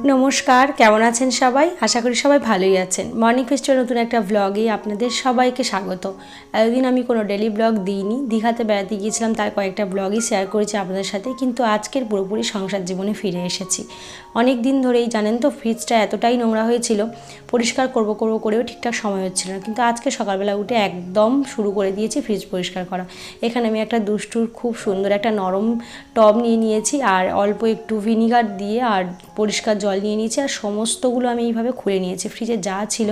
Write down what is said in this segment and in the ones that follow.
নমস্কার, কেমন আছেন সবাই? আশা করি সবাই ভালোই আছেন। মর্নিং ফেস্টিভ্যাল নতুন একটা ব্লগে আপনাদের সবাইকে স্বাগত। এতদিন আমি কোনো ডেলি ব্লগ দিইনি, দীঘাতে বেড়াতে গিয়েছিলাম, তার কয়েকটা ব্লগই শেয়ার করেছি আপনাদের সাথে। কিন্তু আজকের পুরোপুরি সংসার জীবনে ফিরে এসেছি। অনেক দিন ধরেই জানেন তো ফ্রিজটা এতটাই নোংরা হয়েছিল, পরিষ্কার করব করেও ঠিকঠাক সময় হচ্ছিল না। কিন্তু আজকে সকালবেলা উঠে একদম শুরু করে দিয়েছি ফ্রিজ পরিষ্কার করা। এখানে আমি একটা দুষ্টুর খুব সুন্দর একটা নরম টব নিয়ে নিয়েছি আর অল্প একটু ভিনিগার দিয়ে আর পরিষ্কার জল নিয়ে নিয়েছি আর সমস্তগুলো আমি এইভাবে খুলে নিয়েছি। ফ্রিজে যা ছিল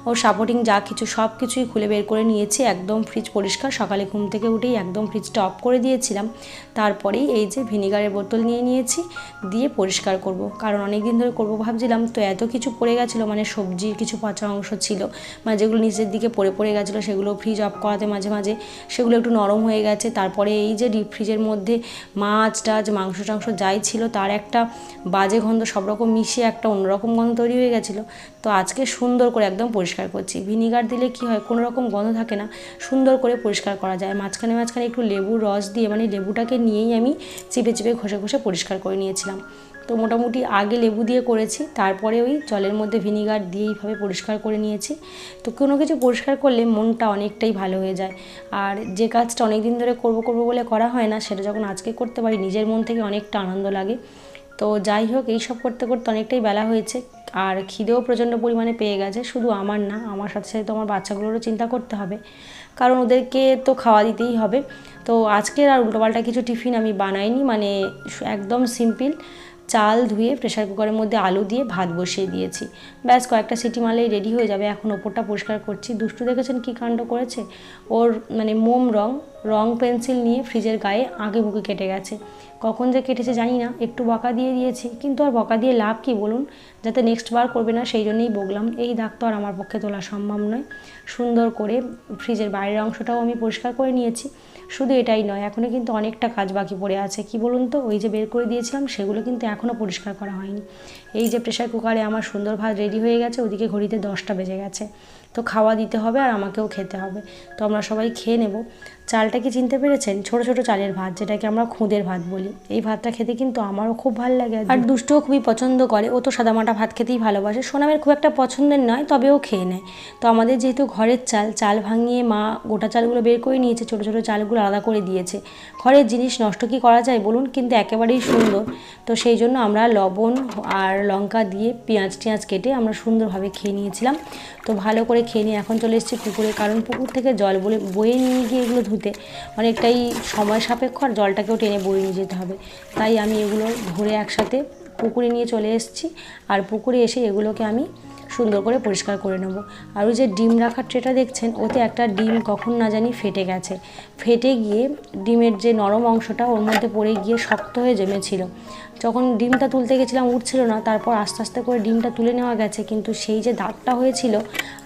ওর সাপোর্টিং যা কিছু সব কিছুই খুলে বের করে নিয়েছি। একদম ফ্রিজ পরিষ্কার। সকালে ঘুম থেকে উঠেই একদম ফ্রিজটা অফ করে দিয়েছিলাম। তারপরেই এই যে ভিনিগারের বোতল নিয়ে নিয়েছি, দিয়ে পরিষ্কার করব। কারণ অনেক দিন ধরে করব ভাবছিলাম, তো এত কিছু পড়ে গেছিলো, মানে সবজির কিছু পচা অংশ ছিল, মানে যেগুলো নিচের দিকে পড়ে গেছিলো, সেগুলো ফ্রিজ অফ করাতে মাঝে মাঝে সেগুলো একটু নরম হয়ে গেছে। তারপরে এই যে ডিপ ফ্রিজের মধ্যে মাছ টাছ মাংস টাংস যাই ছিল তার একটা বাজে গন্ধ, সব রকম মিশিয়ে একটা অন্যরকম গন্ধ তৈরি হয়ে গেছিলো। তো আজকে সুন্দর করে একদম পরিষ্কার করছি। ভিনিগার দিলে কি হয়, কোনো রকম গন্ধ থাকে না, সুন্দর করে পরিষ্কার করা যায়। মাঝখানে একটু লেবুর রস দিয়ে, মানে লেবুটাকে নিয়েই আমি চিপে চিপে ঘষে পরিষ্কার করে নিয়েছিলাম। তো মোটামুটি আগে লেবু দিয়ে করেছি, তারপরে ওই জলের মধ্যে ভিনিগার দিয়ে এইভাবে পরিষ্কার করে নিয়েছি। তো কোনো কিছু পরিষ্কার করলে মনটা অনেকটাই ভালো হয়ে যায়। আর যে কাজটা অনেক দিন ধরে করব বলে করা হয় না, সেটা যখন আজকে করতে পারি নিজের মন থেকে অনেকটা আনন্দ লাগে। তো যাই হোক, এইসব করতে করতে অনেকটাই বেলা হয়েছে আর খিদেও প্রচণ্ড পরিমাণে পেয়ে গেছে। শুধু আমার না, আমার সাথে সাথে তো আমার বাচ্চাগুলোরও চিন্তা করতে হবে, কারণ ওদেরকে তো খাওয়া দিতেই হবে। তো আজকের আর উল্টোপাল্টা কিছু টিফিন আমি বানাইনি, মানে একদম সিম্পল চাল ধুয়ে প্রেশার কুকারের মধ্যে আলু দিয়ে ভাত বসিয়ে দিয়েছি। ব্যাস কয়েকটা সিটি মারলেই রেডি হয়ে যাবে। এখন ওপরটা পরিষ্কার করছি। দুষ্টু দেখেছেন কী কাণ্ড করেছে, ওর মানে মোম রং পেন্সিল নিয়ে ফ্রিজের গায়ে আগে বুকে কেটে গেছে। কখন যে কেটেছে জানি না, একটু বকা দিয়ে দিয়েছি, কিন্তু আর বকা দিয়ে লাভ কী বলুন, যাতে নেক্সট বার করবে না সেই জন্যই বললাম। এই দাগ তো আর আমার পক্ষে তোলা সম্ভব নয়। সুন্দর করে ফ্রিজের বাইরের অংশটাও আমি পরিষ্কার করে নিয়েছি। শুধু এটাই নয়, এখনও কিন্তু অনেকটা কাজ বাকি পড়ে আছে। কি বলুন তো, ওই যে বের করে দিয়েছিলাম সেগুলো কিন্তু এখনও পরিষ্কার করা হয়নি। এই যে প্রেশার কুকারে আমার সুন্দর ভাত রেডি হয়ে গেছে, ওদিকে ঘড়িতে 10টা বেজে গেছে। তো খাওয়া দিতে হবে আর আমাকেও খেতে হবে। তো আমরা সবাই খেয়ে নেব। চালটা কি চিনতে পেরেছেন? ছোটো ছোটো চালের ভাত, যেটাকে আমরা খুদের ভাত বলি। এই ভাতটা খেতে কিন্তু আমারও খুব ভালো লাগে আর দুষ্টুও খুবই পছন্দ করে। ও তো সাদামাটা ভাত খেতেই ভালোবাসে। সোনামের খুব একটা পছন্দের নয়, তবে ও খেয়ে নেয়। তো আমাদের যেহেতু ঘরের চাল ভাঙিয়ে মা গোটা চালগুলো বের করে নিয়েছে, ছোটো ছোটো চালগুলো আলাদা করে দিয়েছে। ঘরের জিনিস নষ্ট কি করা যায় বলুন, কিন্তু একেবারেই সুন্দর। তো সেই জন্য আমরা লবণ আর লঙ্কা দিয়ে পেঁয়াজ কেটে আমরা সুন্দরভাবে খেয়ে নিয়েছিলাম। তো ভালো করে খেয়ে নিয়ে এখন চলে এসেছি পুকুরে, কারণ পুকুর থেকে জল বয়ে নিয়ে গিয়ে এগুলো ধুতে অনেকটাই সময় সাপেক্ষ আর জলটাকেও টেনে বয়ে নিয়ে যেতে হবে। তাই আমি এগুলো ধরে একসাথে পুকুরে নিয়ে চলে এসেছি। আর পুকুরে এসে এগুলোকে আমি সুন্দর করে পরিষ্কার করে নেব। আর ওই যে ডিম রাখার ট্রেটা দেখছেন, ওতে একটা ডিম কখন না জানি ফেটে গেছে। ফেটে গিয়ে ডিমের যে নরম অংশটা ওর মধ্যে পড়ে গিয়ে শক্ত হয়ে জমেছিল। যখন ডিমটা তুলতে গেছিলাম উঠছিল না, তারপর আস্তে আস্তে করে ডিমটা তুলে নেওয়া গেছে, কিন্তু সেই যে দাগটা হয়েছিল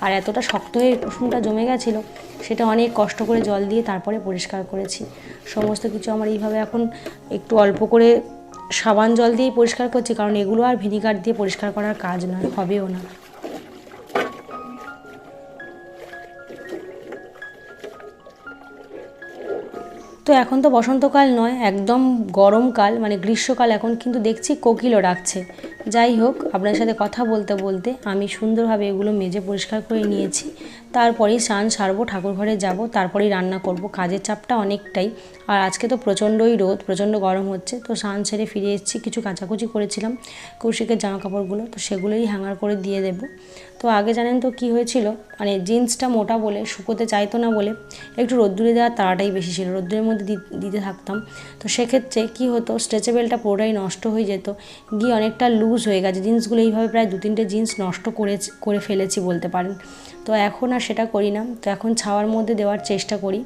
আর এতটা শক্ত হয়ে কুসুমটা জমে গেছিলো, সেটা অনেক কষ্ট করে জল দিয়ে তারপরে পরিষ্কার করেছি। সমস্ত কিছু আমার এইভাবে এখন একটু অল্প করে সাবান জল দিয়েই পরিষ্কার করছি, কারণ এগুলো আর ভিনিগার দিয়ে পরিষ্কার করার কাজ নয়, হবেও না। তো এখন তো বসন্তকাল নয়, একদম গরমকাল, মানে গ্রীষ্মকাল। এখন কিন্তু দেখছি কোকিলও ডাকছে। যাই হোক, আপনার সাথে কথা বলতে বলতে আমি সুন্দরভাবে এগুলো মেজে পরিষ্কার করে নিয়েছি। তারপরেই স্নান সারবো, ঠাকুর ঘরে যাব, তারপরেই রান্না করব। কাজের চাপটা অনেকটাই, আর আজকে তো প্রচণ্ডই রোদ, প্রচণ্ড গরম হচ্ছে। তো স্নান সেরে ফিরে এসেছি, কিছু কাচাকুচি করেছিলাম কৌশিকের জামা কাপড়গুলো, তো সেগুলোই হ্যাঙ্গার করে দিয়ে দেব। তো আগে জানেন তো কী হয়েছিল, মানে জিন্সটা মোটা বলে শুকোতে চাইতো না বলে একটু রোদ্দুরে দেওয়ার তাড়াটাই বেশি ছিল, রোদ্দুরের মধ্যে দিতে থাকতাম। তো সেক্ষেত্রে কী হতো, স্ট্রেচেবেলটা পুরোটাই নষ্ট হয়ে যেত, গিয়ে অনেকটা লুজ হয়ে গেছে জিন্সগুলো। এইভাবে প্রায় 2-3টে জিন্স নষ্ট করে ফেলেছি বলতে পারেন। তো এখন আর সেটা করি না, তো এখন ছাওয়ার মধ্যে দেওয়ার চেষ্টা করি।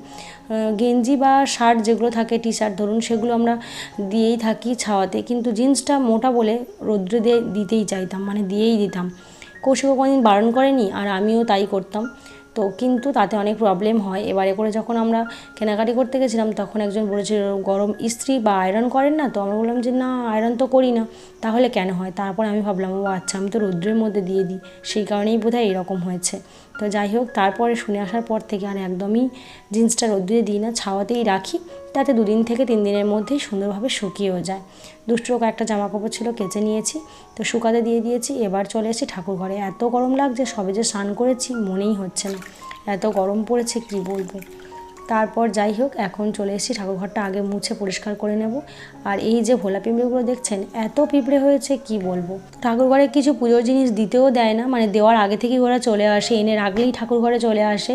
গেঞ্জি বা শার্ট যেগুলো থাকে, টি শার্ট ধরুন, সেগুলো আমরা দিয়েই থাকি ছাওয়াতে, কিন্তু জিন্সটা মোটা বলে রোদ্রে দিতেই চাইতাম, মানে দিয়েই দিতাম। কৌশিকও কোনোদিন বারণ করেনি আর আমিও তাই করতাম। তো কিন্তু তাতে অনেক প্রবলেম হয়। এবারে করে যখন আমরা কেনাকাটি করতে গেছিলাম, তখন একজন বলেছিল গরম ইস্ত্রি বা আয়রন করেন না, তো আমরা বললাম যে না, আয়রন তো করি না, তাহলে কেন হয়। তারপর আমি ভাবলাম, ও আচ্ছা, আমি তো রৌদ্রের মধ্যে দিয়ে দিই, সেই কারণেই বোধহয় এরকম হয়েছে। তো যাই হোক, তারপরে শুনে আসার পর থেকে আর একদমই জিন্সটা রৌদ্রে দিই না, ছাওয়াতেই রাখি। তাতে 2 দিন থেকে 3 দিনের মধ্যেই সুন্দরভাবে শুকিয়েও যায়। দুষ্টুরও কয়েকটা জামা কাপড় ছিল, কেচে নিয়েছি, তো শুকাতে দিয়ে দিয়েছি। এবার চলে এসেছি ঠাকুর ঘরে। এত গরম লাগছে, সবে যে স্নান করেছি মনেই হচ্ছে না, এত গরম পড়েছে কি বলবো। তারপর যাই হোক, এখন চলে এসেছি ঠাকুরঘরটা আগে মুছে পরিষ্কার করে নেব। আর এই যে ভোলা পিঁপড়েগুলো দেখছেন, এত পিঁপড়ে হয়েছে কি বলবো। ঠাকুরঘরে কিছু পুজোর জিনিস দিতেও দেয় না, মানে দেওয়ার আগে থেকেই ওরা চলে আসে, এনে রাখলেই ঠাকুরঘরে চলে আসে।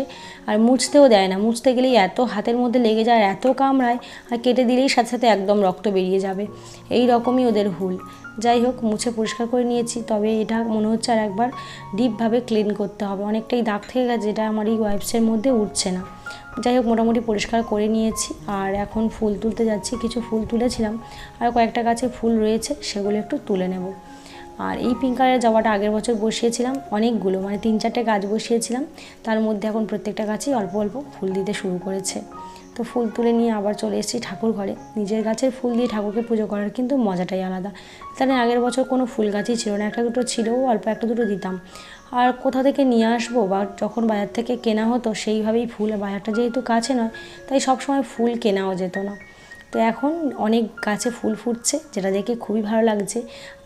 আর মুছতেও দেয় না, মুছতে গেলেই এত হাতের মধ্যে লেগে যায়, এত কামড়ায়, আর কেটে দিলেই সাথে সাথে একদম রক্ত বেরিয়ে যাবে। এই রকমই ওদের হুল। যাই হোক, মুছে পরিষ্কার করে নিয়েছি, তবে এটা মনে হচ্ছে আর একবার ডিপভাবে ক্লিন করতে হবে। অনেকটাই দাগ থেকে গেছে, যেটা আমার এই ওয়াইপসের মধ্যে উঠছে না। যাই হোক, মোটামুটি পরিষ্কার করে নিয়েছি। আর এখন ফুল তুলতে যাচ্ছি। কিছু ফুল তুলেছিলাম, আর কয়েকটা গাছে ফুল রয়েছে, সেগুলো একটু তুলে নেব। আর এই পিঙ্ক কালারের জবাটা আগের বছর বসিয়েছিলাম অনেকগুলো, মানে 3-4টে গাছ বসিয়েছিলাম, তার মধ্যে এখন প্রত্যেকটা গাছেই অল্প অল্প ফুল দিতে শুরু করেছে। তো ফুল তুলে নিয়ে আবার চলে এসেছি ঠাকুর ঘরে। নিজের গাছের ফুল দিয়ে ঠাকুরকে পুজো করার কিন্তু মজাটাই আলাদা। তাহলে আগের বছর কোনো ফুল গাছই ছিল না, একটা দুটো ছিল, অল্প একটা দুটো দিতাম। আর কোথা থেকে নিয়ে আসবো, বা যখন বাজার থেকে কেনা হতো সেইভাবেই ফুল, বাজারটা যেহেতু কাছে নয় তাই সবসময় ফুল কেনাও যেত না। তো এখন অনেক গাছে ফুল ফুটছে, যেটা দেখে খুবই ভালো লাগছে।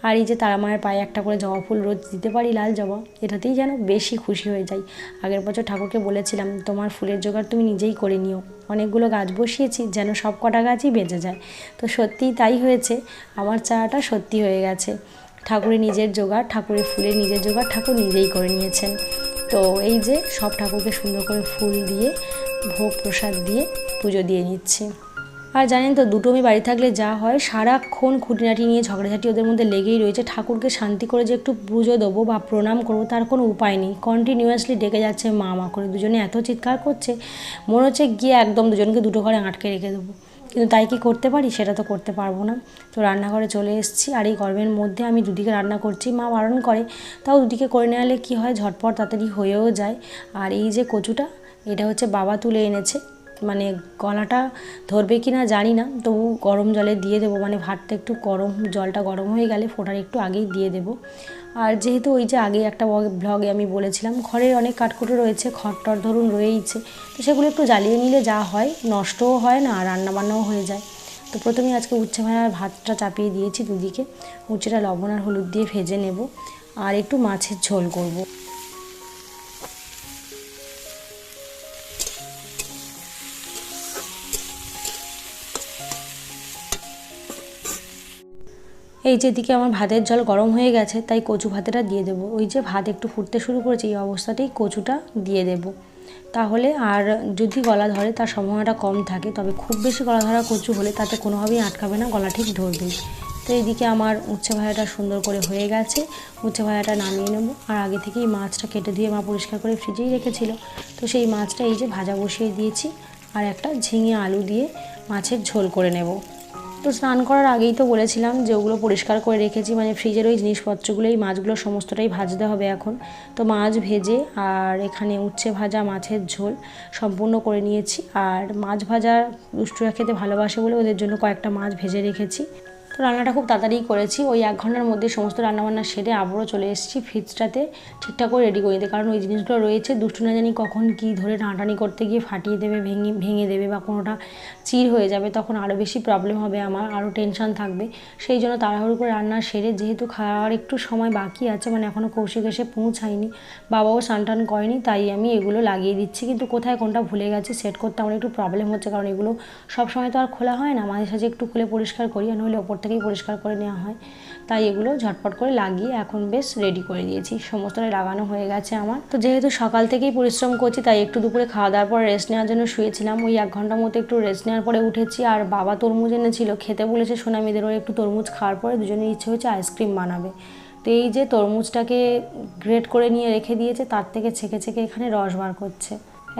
আর এই যে তারা মায়ের পায়ে একটা করে জবা ফুল রোজ দিতে পারি, লাল জবা, এটাতেই যেন বেশি খুশি হয়ে যাই। আগের বছর ঠাকুরকে বলেছিলাম, তোমার ফুলের জোগাড় তুমি নিজেই করে নিও। অনেকগুলো গাছ বসিয়েছি, যেন সব কটা গাছই বেঁচে যায়। তো সত্যিই তাই হয়েছে, আমার চাওয়াটা সত্যি হয়ে গেছে। ঠাকুরের নিজের জোগাড়, ঠাকুরের ফুলের নিজের জোগাড় ঠাকুর নিজেই করে নিয়েছেন। তো এই যে সব ঠাকুরকে সুন্দর করে ফুল দিয়ে, ভোগ প্রসাদ দিয়ে পুজো দিয়ে নিচ্ছি। আর জানেন তো, দুটো মেয়ে বাড়ি থাকলে যা হয়, সারাক্ষণ খুঁটিনাটি নিয়ে ঝগড়াঝাটি ওদের মধ্যে লেগেই রয়েছে। ঠাকুরকে শান্তি করে যে একটু পুজো দেবো বা প্রণাম করবো, তার কোনো উপায় নেই। কন্টিনিউয়াসলি ডেকে যাচ্ছে মা মা করে, দুজনে এত চিৎকার করছে, মনে হচ্ছে গিয়ে একদম দুজনকে দুটো ঘরে আটকে রেখে দেবো। কিন্তু তাই কি করতে পারি, সেটা তো করতে পারবো না। তো রান্নাঘরে চলে এসেছি, আর এই গরমের মধ্যে আমি দুদিকে রান্না করছি। মা বারণ করে, তাও দুদিকে করে নেওয়ালে কী হয়, ঝটপট তাড়াতাড়ি হয়েও যায়। আর এই যে কচুটা, এটা হচ্ছে বাবা তুলে এনেছে, মানে গলাটা ধরবে কি না জানি না, তবু গরম জলে দিয়ে দেবো, মানে ভাতটা একটু গরম, জলটা গরম হয়ে গেলে ফোটার একটু আগেই দিয়ে দেবো। আর যেহেতু ওই যে আগে একটা ব্লগে আমি বলেছিলাম, ঘরের অনেক কাঠকুটো রয়েছে, খড়টর ধরুন রয়েইছে, তো সেগুলো একটু জ্বালিয়ে নিলে যা হয়, নষ্টও হয় না আর রান্নাবান্নাও হয়ে যায়। তো প্রথমেই আজকে উচ্ছে ভাজার ভাতটা চাপিয়ে দিয়েছি দুদিকে। উচ্ছেটা লবণ আর হলুদ দিয়ে ভেজে নেব, আর একটু মাছের ঝোল করব। এই যেদিকে আমার ভাতের জল গরম হয়ে গেছে, তাই কচু ভাতেটা দিয়ে দেবো। ওই যে ভাত একটু ফুটতে শুরু করেছে, এই অবস্থাতেই কচুটা দিয়ে দেব। তাহলে আর যদি গলা ধরে তার সম্ভাবনাটা কম থাকে, তবে খুব বেশি গলা ধরা কচু হলে তাতে কোনোভাবেই আটকাবে না, গলা ঠিক ধরবেই। তো এইদিকে আমার উচ্ছে ভাজাটা সুন্দর করে হয়ে গেছে, উচ্ছে ভাজাটা নামিয়ে নেব। আর আগে থেকেই মাছটা কেটে দিয়ে মা পরিষ্কার করে ফ্রিজেই রেখেছিল, তো সেই মাছটা এই যে ভাজা বসিয়ে দিয়েছি। আর একটা ঝিঙে আলু দিয়ে মাছের ঝোল করে নেব। তো স্নান করার আগেই তো বলেছিলাম যে ওগুলো পরিষ্কার করে রেখেছি, মানে ফ্রিজের ওই জিনিসপত্রগুলো, এই মাছগুলো সমস্তটাই ভাজতে হবে এখন। তো মাছ ভেজে আর এখানে উচ্ছে ভাজা, মাছের ঝোল সম্পূর্ণ করে নিয়েছি। আর মাছ ভাজা দুষ্টুরা খেতে ভালোবাসে বলে ওদের জন্য কয়েকটা মাছ ভেজে রেখেছি। তো রান্নাটা খুব তাড়াতাড়ি করেছি, ওই 1 ঘন্টার মধ্যে সমস্ত রান্নাবান্না সেরে আবারও চলে এসেছি ফ্রিজটাতে ঠিকঠাক করে রেডি করে দিতে, কারণ ওই জিনিসগুলো রয়েছে, দুষ্টু না জানি কখন কী ধরে টানাটানি করতে গিয়ে ফাটিয়ে দেবে, ভেঙে দেবে, বা কোনোটা চির হয়ে যাবে, তখন আরও বেশি প্রবলেম হবে, আমার আরও টেনশন থাকবে। সেই জন্য তাড়াহুড়ো করে রান্না সেরে, যেহেতু খাওয়ার একটু সময় বাকি আছে, মানে এখনও কৌশিক এসে পৌঁছায়নি, বাবাও স্নান টান করেনি, তাই আমি এগুলো লাগিয়ে দিচ্ছি। কিন্তু কোথায় কোনটা ভুলে গেছি সেট করতে আমার একটু প্রবলেম হচ্ছে, কারণ এগুলো সবসময় তো আর খোলা হয় না, মাঝে সাঝে একটু খুলে পরিষ্কার করি, আর নইলে ওপর থেকেই পরিষ্কার করে নেওয়া হয়। তাই এগুলো ঝটপট করে লাগিয়ে এখন বেশ রেডি করে দিয়েছি, সমস্তটাই লাগানো হয়ে গেছে আমার। তো যেহেতু সকাল থেকেই পরিশ্রম করছি, তাই একটু দুপুরে খাওয়া দাওয়ার পর রেস্ট নেওয়ার জন্য শুয়েছিলাম। ওই 1 ঘন্টার মতো একটু রেস্ট নেওয়ার পরে উঠেছি। আর বাবা তরমুজ এনেছিল, খেতে বলেছে সোনামিদের, ওর একটু তরমুজ খাওয়ার পরে দুজনের ইচ্ছে হচ্ছে আইসক্রিম বানাবে। তো এই যে তরমুজটাকে গ্রেট করে নিয়ে রেখে দিয়েছে, তার থেকে ছেঁকে ছেঁকে এখানে রস বার করছে।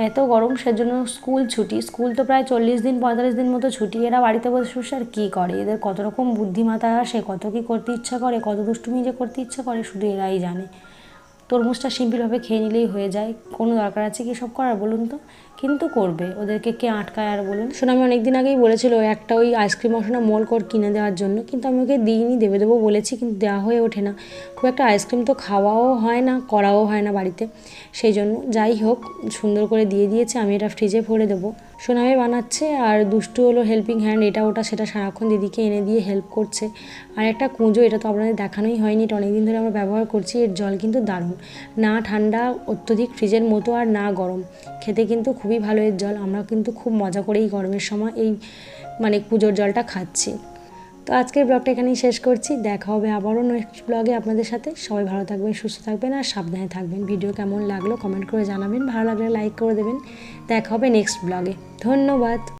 এত গরম, সেজন্য স্কুল ছুটি, স্কুল তো প্রায় 40 দিন 45 দিন মতো ছুটি, এরা বাড়িতে বসে বসে আর কী করে, এদের কত রকম বুদ্ধিমাতা আসে, কত কী করতে ইচ্ছা করে, কত দুষ্টুমি যে করতে ইচ্ছা করে, শুধু এরাই জানে। তরমুজটা সিম্পলভাবে খেয়ে নিলেই হয়ে যায়, কোনো দরকার আছে কি সব করার বলুন তো। কিন্তু করবে, ওদেরকে কে আটকায় আর বলুন। শোনো আমি অনেকদিন আগেই বলেছিল একটা ওই আইসক্রিম মশলা মোল কোড কিনে দেওয়ার জন্য, কিন্তু আমি ওকে দিইনি, দেবো বলেছি কিন্তু দেওয়া হয়ে ওঠে না। খুব একটা আইসক্রিম তো খাওয়াও হয় না, করাও হয় না বাড়িতে, সেই জন্য যাই হোক সুন্দর করে দিয়ে দিয়েছে। আমি এটা ফ্রিজে ভরে দেবো। সোনামে বানাচ্ছে আর দুষ্টু হলো হেল্পিং হ্যান্ড, এটা ওটা সেটা সারাক্ষণ দিদিকে এনে দিয়ে হেল্প করছে। আর একটা কুঁজো, এটা তো আপনাদের দেখানোই হয়নি, এটা অনেকদিন ধরে আমরা ব্যবহার করছি। এর জল কিন্তু দারুণ, না ঠান্ডা অত্যধিক ফ্রিজের মতো আর না গরম, খেতে কিন্তু খুবই ভালো এর জল। আমরা কিন্তু খুব মজা করেই গরমের সময় এই কুঁজোর জলটা খাচ্ছি। তো আজকের ব্লগটা এখানেই শেষ করছি, দেখা হবে আবারও নেক্সট ব্লগে আপনাদের সাথে। সবাই ভালো থাকবেন, সুস্থ থাকবেন আর সাবধানে থাকবেন। ভিডিও কেমন লাগলো কমেন্ট করে জানাবেন, ভালো লাগলে লাইক করে দেবেন। দেখা হবে নেক্সট ব্লগে। ধন্যবাদ।